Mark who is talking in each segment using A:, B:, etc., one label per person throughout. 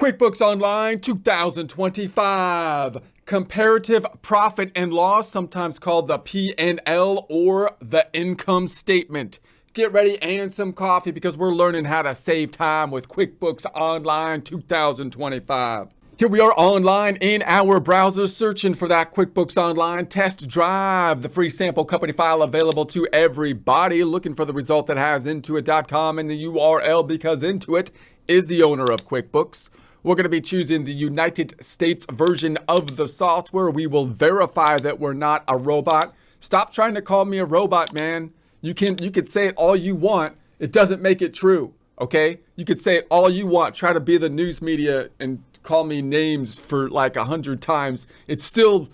A: QuickBooks Online 2025. Comparative profit and loss, sometimes called the P&L or the income statement. Get ready and some coffee because we're learning how to save time with QuickBooks Online 2025. Here we are online in our browser searching for that QuickBooks Online test drive, the free sample company file available to everybody, looking for the result that has Intuit.com in the URL because Intuit is the owner of QuickBooks. We're going to be choosing the United States version of the software. We will verify that we're not a robot. Stop trying to call me a robot, man. You could say it all you want. It doesn't make it true, okay? You could say it all you want. Try to be the news media and call me names for like 100 times. I'm still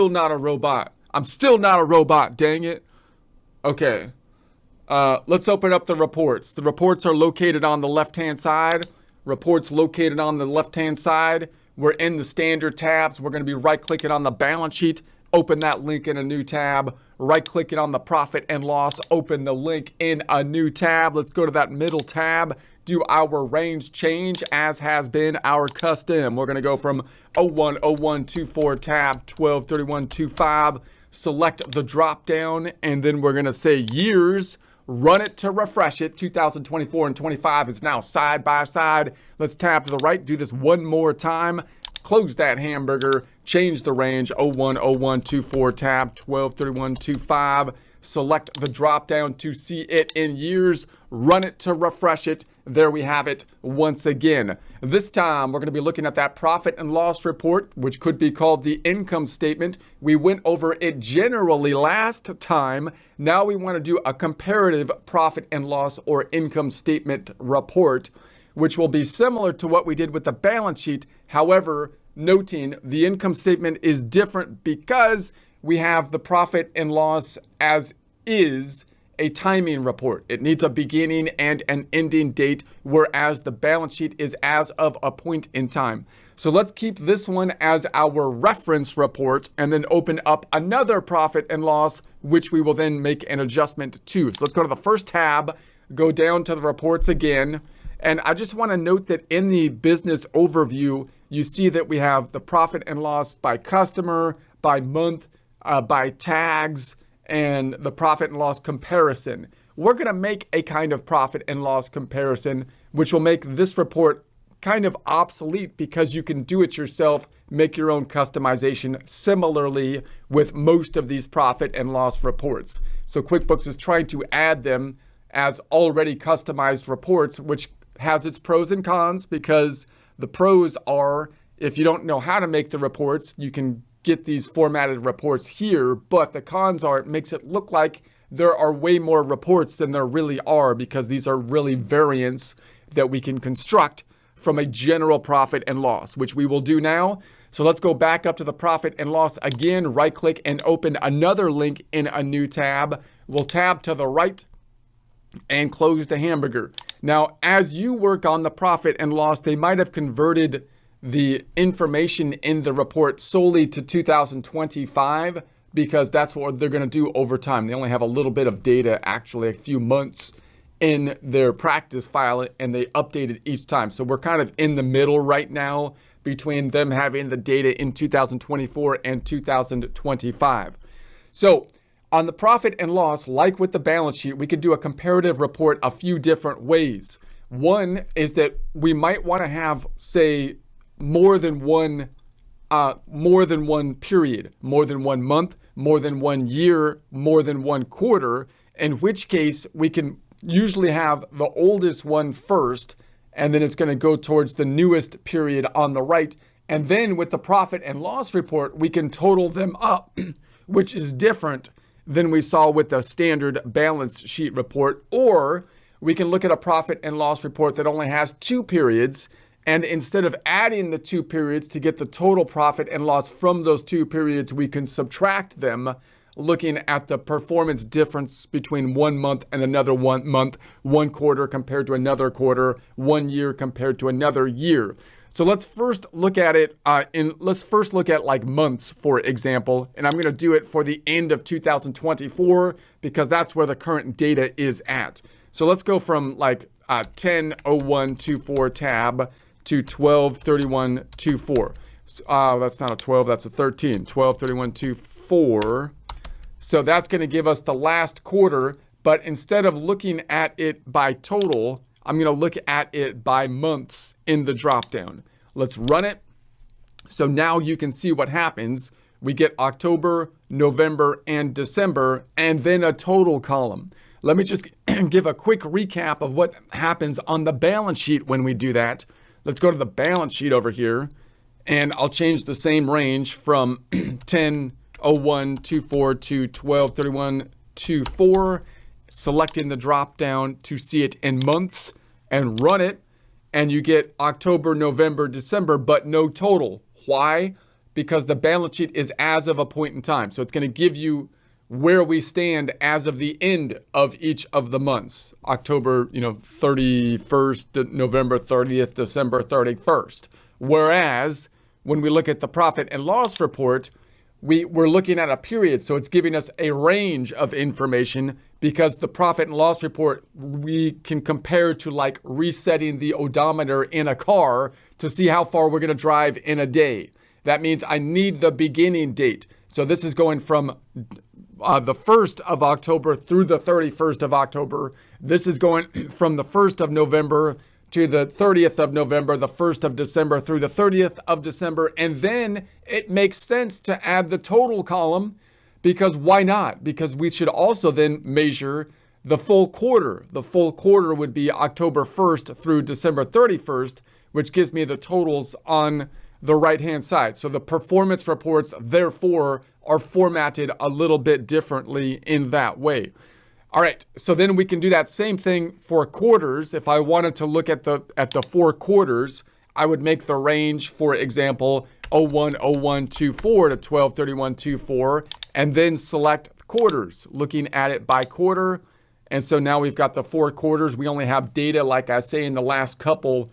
A: not a robot. I'm still not a robot, dang it. Okay. Let's open up the reports. The reports are located on the left-hand side. Reports located on the left-hand side. We're in the standard tabs. We're going to be right-clicking on the balance sheet. Open that link in a new tab. Right-clicking on the profit and loss. Open the link in a new tab. Let's go to that middle tab. Do our range change as has been our custom. We're going to go from 010124 tab 123125. Select the drop down and then we're going to say years. Run it to refresh it. 2024 and 25 is now side by side. Let's tab to the right. Do this one more time. Close that hamburger. Change the range. 010124 tab 123125. Select the drop down to see it in years. Run it to refresh it. There we have it once again. This time we're going to be looking at that profit and loss report, which could be called the income statement. We went over it generally last time. Now we want to do a comparative profit and loss or income statement report, which will be similar to what we did with the balance sheet. However, noting the income statement is different because we have the profit and loss as is a timing report. It needs a beginning and an ending date, whereas the balance sheet is as of a point in time. So let's keep this one as our reference report and then open up another profit and loss, which we will then make an adjustment to. So let's go to the first tab, go down to the reports again. And I just want to note that in the business overview, you see that we have the profit and loss by customer, by month, by tags, and the profit and loss comparison. We're going to make a kind of profit and loss comparison, which will make this report kind of obsolete because you can do it yourself, make your own customization similarly with most of these profit and loss reports. So QuickBooks is trying to add them as already customized reports, which has its pros and cons because the pros are if you don't know how to make the reports, you can get these formatted reports here, but the cons are it makes it look like there are way more reports than there really are because these are really variants that we can construct from a general profit and loss, which we will do now. So let's go back up to the profit and loss again, right click and open another link in a new tab. We'll tab to the right and close the hamburger. Now, as you work on the profit and loss, they might have converted the information in the report solely to 2025 because that's what they're going to do over time. They only have a little bit of data, actually a few months in their practice file, and they update it each time. So we're kind of in the middle right now between them having the data in 2024 and 2025. So on the profit and loss, like with the balance sheet, we could do a comparative report a few different ways. One is that we might want to have, say, more than one period, more than 1 month, more than 1 year, more than 1 quarter, in which case we can usually have the oldest one first, and then it's going to go towards the newest period on the right. And then with the profit and loss report, we can total them up, which is different than we saw with the standard balance sheet report. Or we can look at a profit and loss report that only has 2 periods, and instead of adding the 2 periods to get the total profit and loss from those 2 periods, we can subtract them, looking at the performance difference between 1 month and another 1 month, 1 quarter compared to another quarter, 1 year compared to another year. So let's first look at it let's first look at like months, for example, and I'm going to do it for the end of 2024 because that's where the current data is at. So let's go from like 100124 tab to 12/31/24. That's not a 12, that's a 13. 12/31/24. So that's going to give us the last quarter, but instead of looking at it by total, I'm going to look at it by months in the dropdown. Let's run it. So now you can see what happens. We get October, November, and December, and then a total column. Let me just give a quick recap of what happens on the balance sheet when we do that. Let's go to the balance sheet over here, and I'll change the same range from 10/01/24 to 12/31/24, selecting the drop down to see it in months, and run it, and you get October, November, December, but no total. Why? Because the balance sheet is as of a point in time. So it's going to give you where we stand as of the end of each of the months. October, 31st, November 30th, December 31st. Whereas when we look at the profit and loss report, we're looking at a period. So it's giving us a range of information, because the profit and loss report, we can compare to like resetting the odometer in a car to see how far we're going to drive in a day. That means I need the beginning date. So this is going from the 1st of October through the 31st of October. This is going from the 1st of November to the 30th of November, the 1st of December through the 30th of December. And then it makes sense to add the total column, because why not? Because we should also then measure the full quarter. The full quarter would be October 1st through December 31st, which gives me the totals on the right-hand side. So the performance reports, therefore, are formatted a little bit differently in that way. All right, so then we can do that same thing for quarters. If I wanted to look at the 4 quarters, I would make the range, for example, 01/01/24 to 12/31/24, and then select quarters, looking at it by quarter. And so now we've got the 4 quarters. We only have data, like I say, in the last couple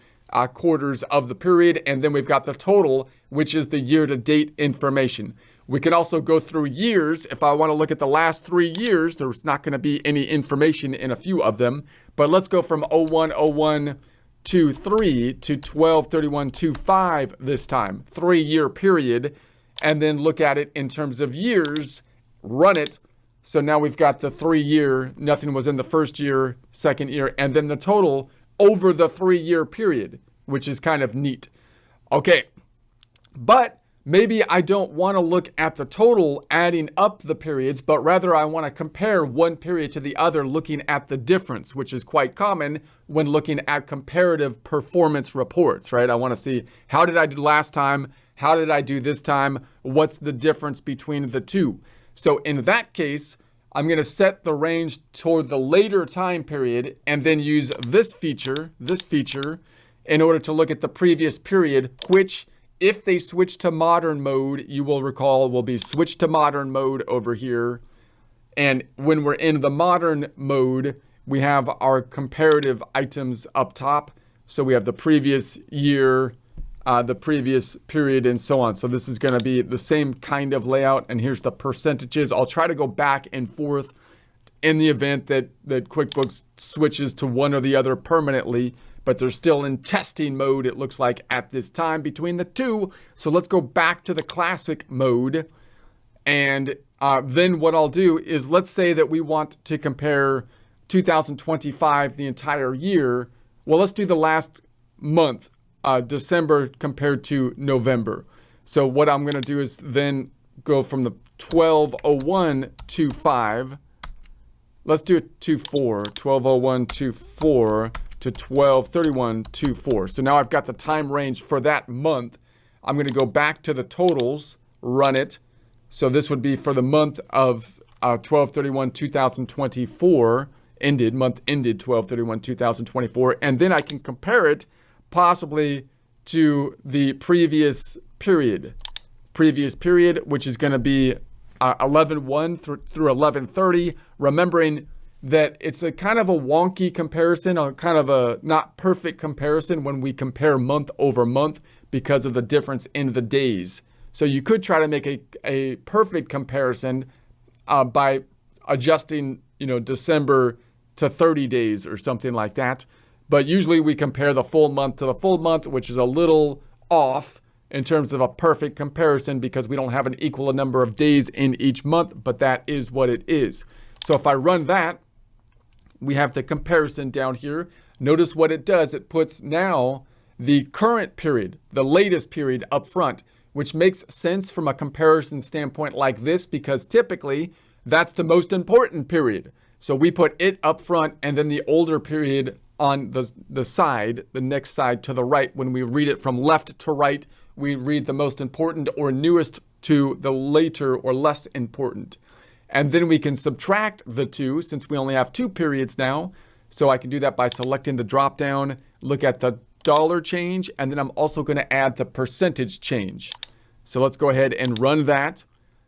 A: quarters of the period, and then we've got the total, which is the year-to-date information. We can also go through years. If I want to look at the last 3 years, there's not going to be any information in a few of them, but let's go from 01/01/23 to 12/31/25 this time, 3-year period, and then look at it in terms of years, run it. So now we've got the 3-year, nothing was in the first year, second year, and then the total over the 3-year period, which is kind of neat. Okay, but maybe I don't want to look at the total adding up the periods, but rather I want to compare one period to the other, looking at the difference, which is quite common when looking at comparative performance reports, right? I want to see, how did I do last time? How did I do this time? What's the difference between the two? So in that case, I'm going to set the range toward the later time period, and then use this feature, in order to look at the previous period, which, if they switch to modern mode, you will recall will be switched to modern mode over here. And when we're in the modern mode, we have our comparative items up top. So we have the previous year, the previous period, and so on. So this is going to be the same kind of layout, and here's the percentages. I'll try to go back and forth in the event that QuickBooks switches to one or the other permanently, but they're still in testing mode, it looks like, at this time between the two. So let's go back to the classic mode, and then what I'll do is, let's say that we want to compare 2025, the entire year. Well, let's do the last month, December compared to November. So what I'm going to do is then go from the 12/01/25. Let's do it 24, 12/01/24 to 12/31/24. So now I've got the time range for that month. I'm going to go back to the totals, run it. So this would be for the month of 12/31/2024, month ended 12/31/2024, and then I can compare it possibly to the previous period, which is going to be 11/1 through 11/30, remembering that it's a kind of a wonky comparison, a kind of a not perfect comparison when we compare month over month because of the difference in the days. So you could try to make a perfect comparison by adjusting, December to 30 days or something like that. But usually we compare the full month to the full month, which is a little off in terms of a perfect comparison because we don't have an equal number of days in each month, but that is what it is. So if I run that, we have the comparison down here. Notice what it does. It puts now the current period, the latest period up front, which makes sense from a comparison standpoint like this because typically that's the most important period. So we put it up front and then the older period on the side, the next side to the right. When we read it from left to right, we read the most important or newest to the later or less important. And then we can subtract the two since we only have 2 periods now. So I can do that by selecting the drop down, look at the dollar change, and then I'm also going to add the percentage change. So let's go ahead and run that.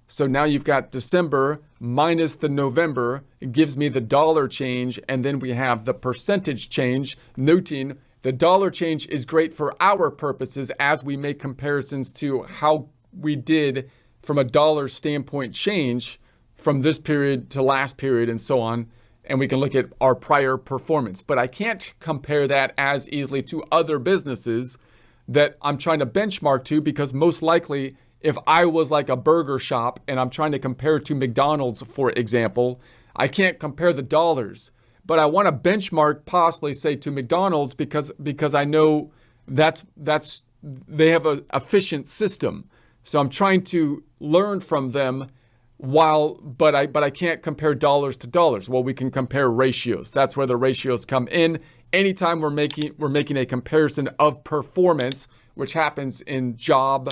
A: So now you've got December minus the November. It gives me the dollar change, and then we have the percentage change, noting the dollar change is great for our purposes as we make comparisons to how we did from a dollar standpoint change from this period to last period and so on. And we can look at our prior performance. But I can't compare that as easily to other businesses that I'm trying to benchmark to because most likely if I was like a burger shop and I'm trying to compare to McDonald's, for example, I can't compare the dollars. But I want to benchmark possibly say to McDonald's because I know that's they have an efficient system. So I'm trying to learn from them but I can't compare dollars to dollars. Well, we can compare ratios. That's where the ratios come in. Anytime we're making a comparison of performance, which happens in job,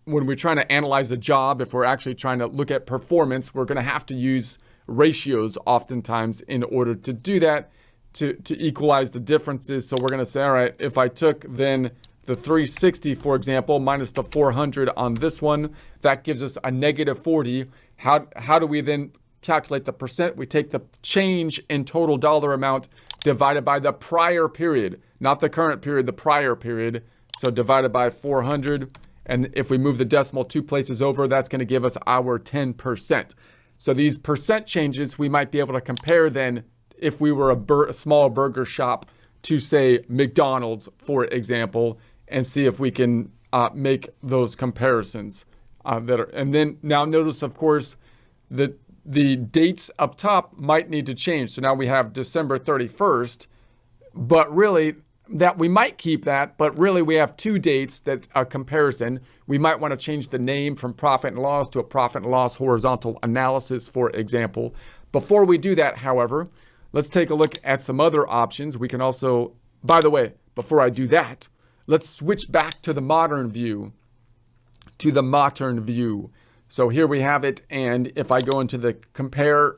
A: when we're trying to analyze a job, if we're actually trying to look at performance, we're going to have to use ratios oftentimes in order to do that, to equalize the differences. So we're going to say, all right, if I took then the 360, for example, minus the 400 on this one, that gives us a negative 40. How do we then calculate the percent? We take the change in total dollar amount divided by the prior period, not the current period, the prior period. So divided by 400. And if we move the decimal 2 places over, that's going to give us our 10%. So these percent changes, we might be able to compare then if we were a small burger shop to say McDonald's, for example, and see if we can make those comparisons and then now notice, of course, that the dates up top might need to change. So now we have December 31st, but really that we might keep that, but really we have 2 dates that a comparison. We might want to change the name from profit and loss to a profit and loss horizontal analysis, for example. Before we do that, however, let's take a look at some other options. We can also, by the way, before I do that, let's switch back to the modern view, So here we have it. And if I go into the compare,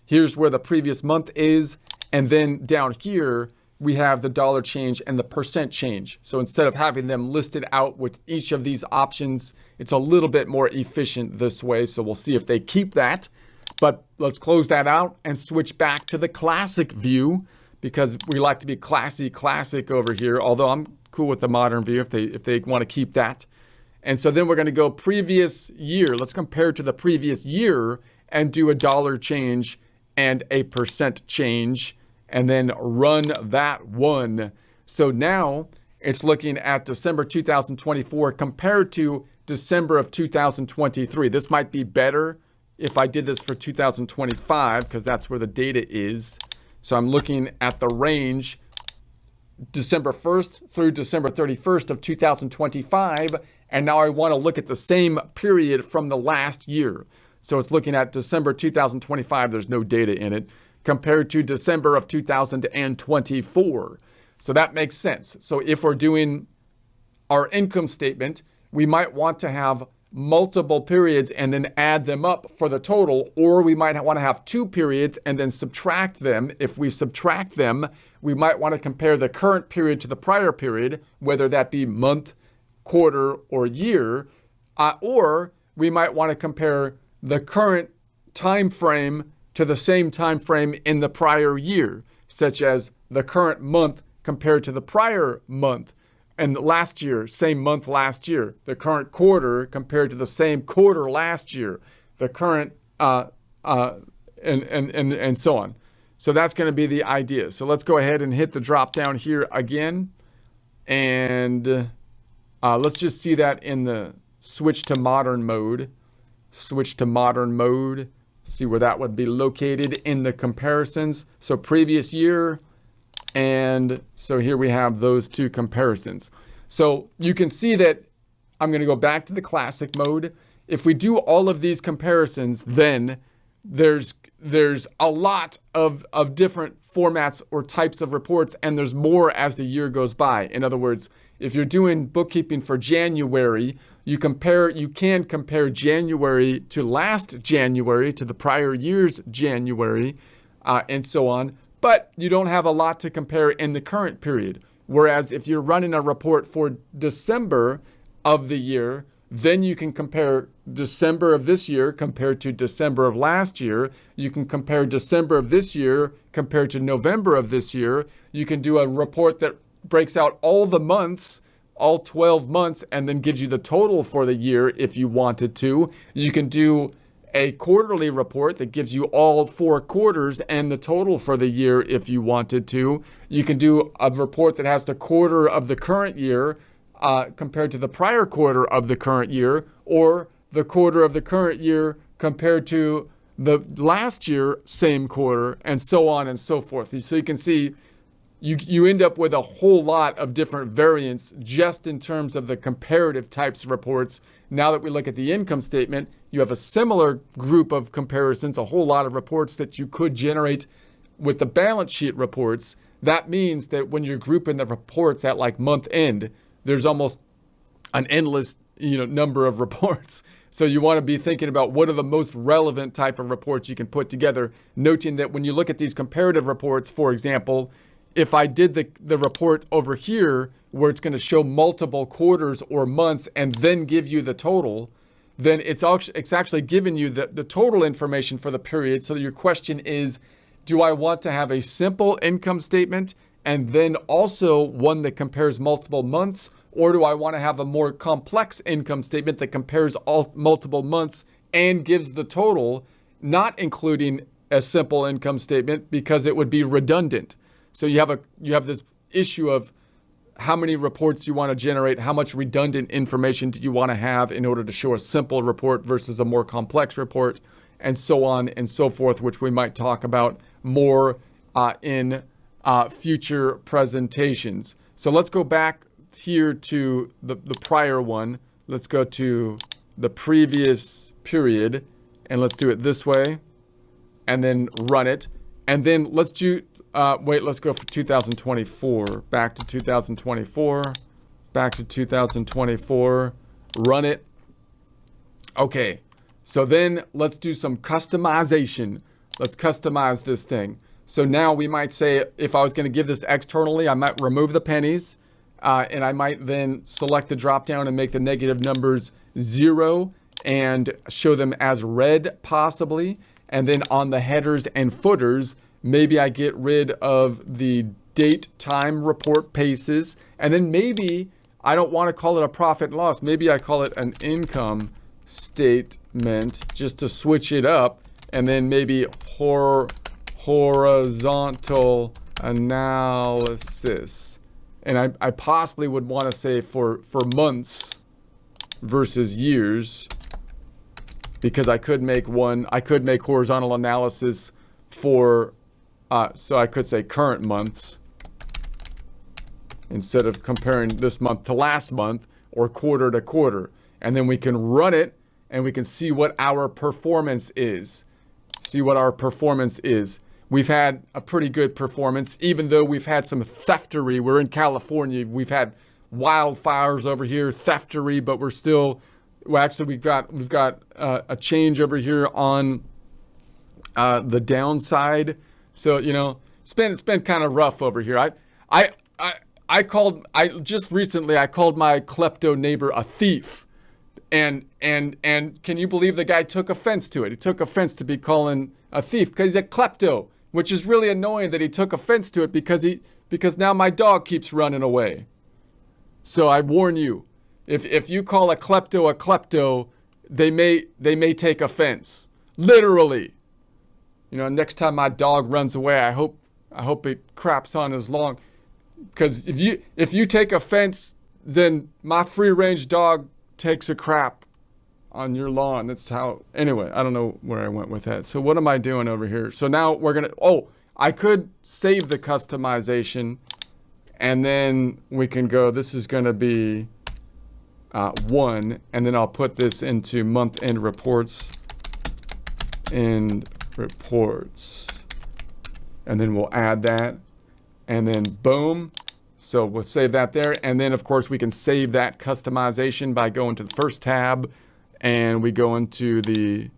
A: here's where the previous month is. And then down here, we have the dollar change and the percent change. So instead of having them listed out with each of these options, it's a little bit more efficient this way. So we'll see if they keep that. But let's close that out and switch back to the classic view because we like to be classic over here, although I'm cool with the modern view if they want to keep that. And so then we're going to go previous year. Let's compare to the previous year and do a dollar change and a percent change and then run that one. So now it's looking at December 2024 compared to December of 2023. This might be better if I did this for 2025 because that's where the data is. So I'm looking at the range December 1st through December 31st of 2025. And now I want to look at the same period from the last year. So it's looking at December 2025. There's no data in it compared to December of 2024. So that makes sense. So if we're doing our income statement, we might want to have multiple periods and then add them up for the total, or we might want to have 2 periods and then subtract them. If we subtract them, we might want to compare the current period to the prior period, whether that be month, quarter, or year, or we might want to compare the current time frame to the same time frame in the prior year, such as the current month compared to the prior month. And last year, same month last year, the current quarter compared to the same quarter last year, the current, and so on. So that's going to be the idea. So let's go ahead and hit the drop down here again. And let's just see that in the switch to modern mode. Switch to modern mode. See where that would be located in the comparisons. So previous year. And so here we have those two comparisons. So you can see that I'm going to go back to the classic mode. If we do all of these comparisons, then there's a lot of different formats or types of reports, and there's more as the year goes by. In other words, if you're doing bookkeeping for January, you can compare January to last January to the prior year's January, and so on. But you don't have a lot to compare in the current period. Whereas if you're running a report for December of the year, then you can compare December of this year compared to December of last year. You can compare December of this year compared to November of this year. You can do a report that breaks out all the months, all 12 months, and then gives you the total for the year if you wanted to. You can do a quarterly report that gives you all 4 quarters and the total for the year if you wanted to. You can do a report that has the quarter of the current year compared to the prior quarter of the current year, or the quarter of the current year compared to the last year same quarter, and so on and so forth. So you can see you end up with a whole lot of different variants just in terms of the comparative types of reports. Now that we look at the income statement, you have a similar group of comparisons, a whole lot of reports that you could generate with the balance sheet reports. That means that when you're grouping the reports at like month end, there's almost an endless number of reports. So you want to be thinking about what are the most relevant type of reports you can put together, noting that when you look at these comparative reports, for example, if I did the report over here where it's going to show multiple quarters or months and then give you the total, then it's actually giving you the total information for the period. So your question is, do I want to have a simple income statement and then also one that compares multiple months? Or do I want to have a more complex income statement that compares all multiple months and gives the total, not including a simple income statement because it would be redundant? So you have this issue of how many reports you want to generate, how much redundant information do you want to have in order to show a simple report versus a more complex report, and so on and so forth, which we might talk about more in future presentations. So let's go back here to the prior one. Let's go to the previous period, and let's do it this way, and then run it. And then let's do, let's go for 2024, back to 2024, back to 2024, run it. Okay, so then let's do some customization. Let's customize this thing. So now we might say, if I was going to give this externally, I might remove the pennies, and I might then select the drop down and make the negative numbers 0 and show them as red possibly. And then on the headers and footers, maybe I get rid of the date time report paces. And then maybe I don't want to call it a profit and loss. Maybe I call it an income statement just to switch it up. And then maybe horizontal analysis. And I possibly would want to say for months versus years, because I could make horizontal analysis for, so I could say current months instead of comparing this month to last month or quarter to quarter. And then we can run it and we can see what our performance is. We've had a pretty good performance, even though we've had some theftery. We're in California. We've had wildfires over here, theftery, but we're still, well, actually we've got a change over here on the downside. So, it's been kind of rough over here. I just recently called my klepto neighbor a thief. And can you believe the guy took offense to it? He took offense to be calling a thief because he's a klepto, which is really annoying that he took offense to it because now my dog keeps running away. So I warn you, if you call a klepto, they may take offense. Literally. You know, next time my dog runs away, I hope it craps on his lawn. Because if you take offense, then my free range dog takes a crap on your lawn. That's how. Anyway, I don't know where I went with that. So what am I doing over here? So now we're gonna. Oh, I could save the customization, and then we can go. This is gonna be 1, and then I'll put this into month-end reports. End reports, and then we'll add that. And then boom, so we'll save that there. And then of course we can save that customization by going to the first tab, and we go into the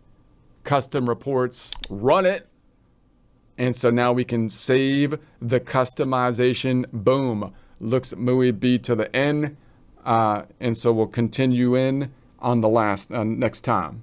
A: custom reports, run it. And so now we can save the customization, boom, looks muy B to the N. And so we'll continue in on the next time.